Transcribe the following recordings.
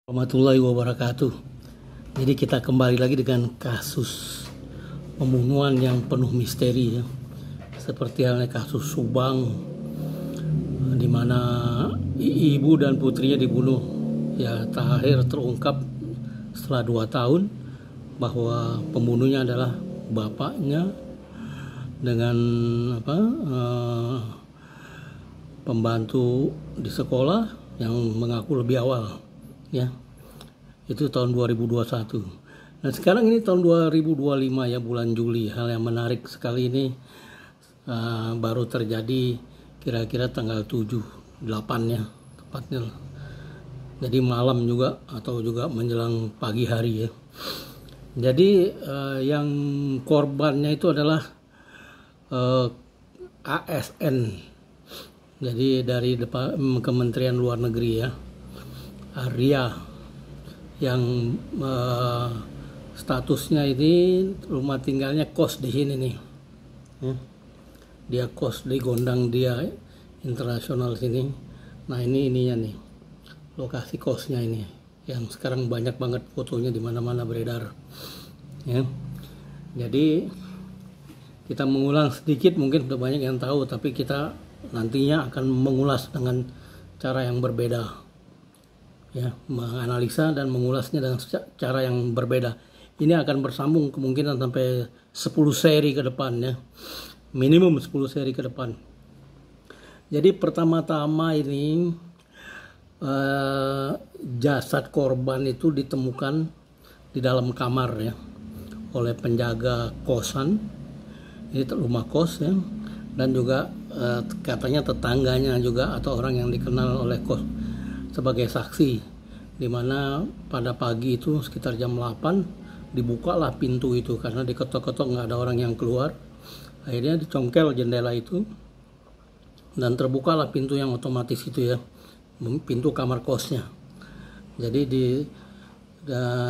Warahmatullahi wabarakatuh. Jadi kita kembali lagi dengan kasus pembunuhan yang penuh misteri ya. Seperti halnya kasus Subang, di mana ibu dan putrinya dibunuh. Ya, terakhir terungkap setelah 2 tahun bahwa pembunuhnya adalah bapaknya dengan pembantu di sekolah yang mengaku lebih awal. Ya, itu tahun 2021. Nah sekarang ini tahun 2025 ya, bulan Juli. Hal yang menarik sekali ini baru terjadi kira-kira tanggal 7-8 ya tepatnya. Jadi malam juga atau juga menjelang pagi hari ya. Jadi yang korbannya itu adalah ASN. Jadi dari Kementerian Luar Negeri ya. Arya yang statusnya ini rumah tinggalnya kos di sini nih ya. Dia kos di Gondang Dia Internasional sini. Nah ini ininya nih, lokasi kosnya ini yang sekarang banyak banget fotonya di mana-mana beredar ya. Jadi kita mengulang sedikit, mungkin sudah banyak yang tahu, tapi kita nantinya akan mengulas dengan cara yang berbeda ya, menganalisa dan mengulasnya dengan cara yang berbeda. Ini akan bersambung kemungkinan sampai 10 seri ke depan ya, minimum 10 seri ke depan. Jadi pertama-tama ini jasad korban itu ditemukan di dalam kamar ya oleh penjaga kosan, ini rumah kos ya, dan juga katanya tetangganya juga atau orang yang dikenal oleh kos sebagai saksi, di mana pada pagi itu sekitar jam 8 dibukalah pintu itu karena diketok-ketok nggak ada orang yang keluar. Akhirnya dicongkel jendela itu dan terbukalah pintu yang otomatis itu ya, pintu kamar kosnya. Jadi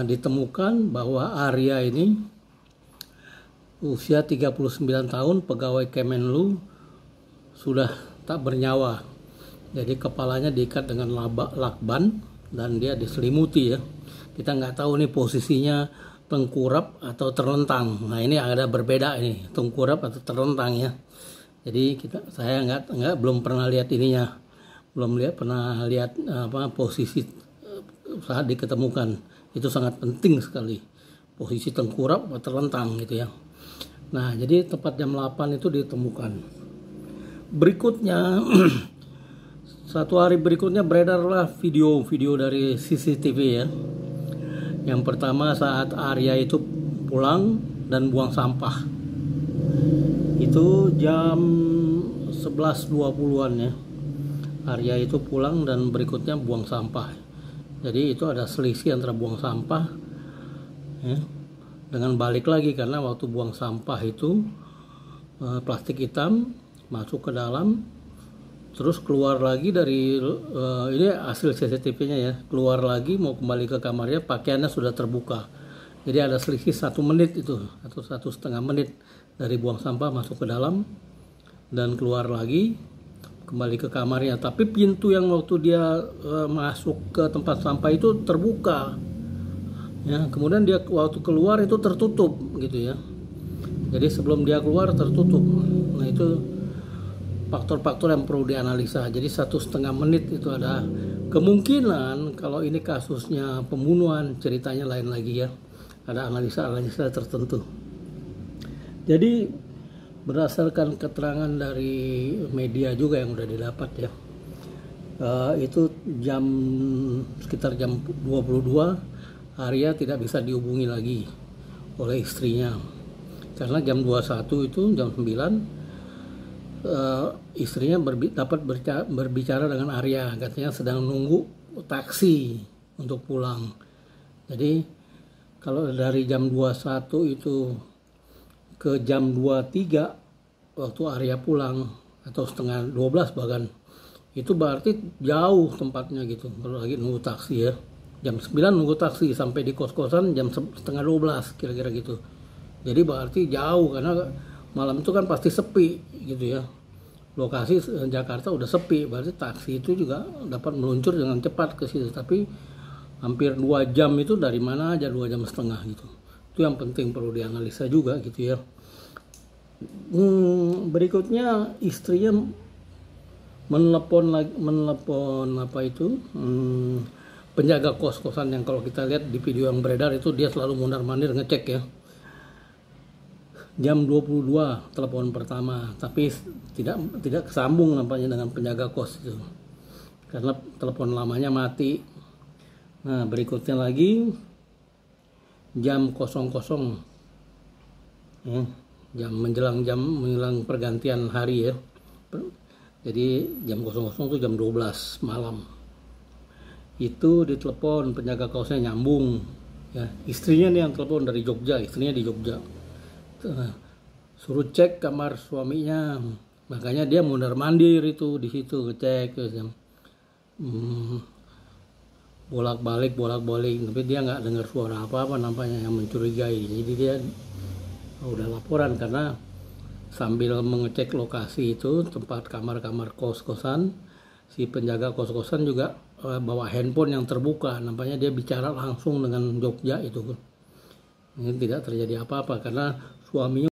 ditemukan bahwa Arya ini usia 39 tahun, pegawai Kemenlu, sudah tak bernyawa. Jadi kepalanya diikat dengan lakban dan dia diselimuti ya. Kita nggak tahu nih posisinya tengkurap atau terlentang. Nah ini ada berbeda ini, tengkurap atau terlentang ya. Jadi saya belum pernah lihat ininya, pernah lihat posisi saat diketemukan. Itu sangat penting sekali, posisi tengkurap atau terlentang gitu ya. Nah jadi tepat jam 8 itu ditemukan. Berikutnya satu hari berikutnya beredarlah video dari CCTV ya. Yang pertama saat Arya itu pulang dan buang sampah. Itu jam 11.20-an ya. Arya itu pulang dan berikutnya buang sampah. Jadi itu ada selisih antara buang sampah ya, dengan balik lagi, karena waktu buang sampah itu plastik hitam masuk ke dalam, terus keluar lagi dari ini hasil CCTV-nya ya, keluar lagi mau kembali ke kamarnya, pakaiannya sudah terbuka. Jadi ada selisih 1 menit itu atau 1,5 menit dari buang sampah masuk ke dalam dan keluar lagi kembali ke kamarnya. Tapi pintu yang waktu dia masuk ke tempat sampah itu terbuka ya, kemudian dia waktu keluar itu tertutup gitu ya. Jadi sebelum dia keluar tertutup. Nah itu faktor-faktor yang perlu dianalisa. Jadi 1,5 menit itu ada kemungkinan kalau ini kasusnya pembunuhan, ceritanya lain lagi ya. Ada analisa tertentu. Jadi berdasarkan keterangan dari media juga yang udah didapat ya, itu sekitar jam 22 Arya tidak bisa dihubungi lagi oleh istrinya, karena jam 21 itu jam 9 istrinya dapat berbicara dengan Arya, katanya sedang nunggu taksi untuk pulang. Jadi kalau dari jam 21 itu ke jam 23 waktu Arya pulang, atau setengah 12 bahkan, itu berarti jauh tempatnya gitu. Kalau lagi nunggu taksi ya, jam 9 nunggu taksi sampai di kos-kosan jam setengah 12 kira-kira gitu. Jadi berarti jauh, karena malam itu kan pasti sepi gitu ya. Lokasi Jakarta udah sepi, berarti taksi itu juga dapat meluncur dengan cepat ke situ. Tapi hampir 2 jam itu dari mana aja, 2,5 jam gitu. Itu yang penting perlu dianalisa juga gitu ya. Berikutnya istrinya menelepon apa itu, penjaga kos-kosan yang kalau kita lihat di video yang beredar itu dia selalu mondar-mandir ngecek ya. Jam 22 telepon pertama, tapi tidak kesambung nampaknya dengan penjaga kos itu karena telepon lamanya mati. Nah, berikutnya lagi jam 00 ya, menjelang pergantian hari ya. Jadi jam 00 itu jam 12 malam. Itu ditelepon penjaga kosnya, nyambung ya. Istrinya nih yang telepon dari Jogja, istrinya di Jogja. Suruh cek kamar suaminya. Makanya dia mondar-mandir itu di situ ngecek ya. Bolak-balik, tapi dia nggak dengar suara apa-apa nampaknya yang mencurigai. Jadi dia udah laporan karena sambil mengecek lokasi itu tempat kamar-kamar kos-kosan, si penjaga kos-kosan juga bawa handphone yang terbuka, nampaknya dia bicara langsung dengan Jogja itu. Ini tidak terjadi apa-apa karena suaminya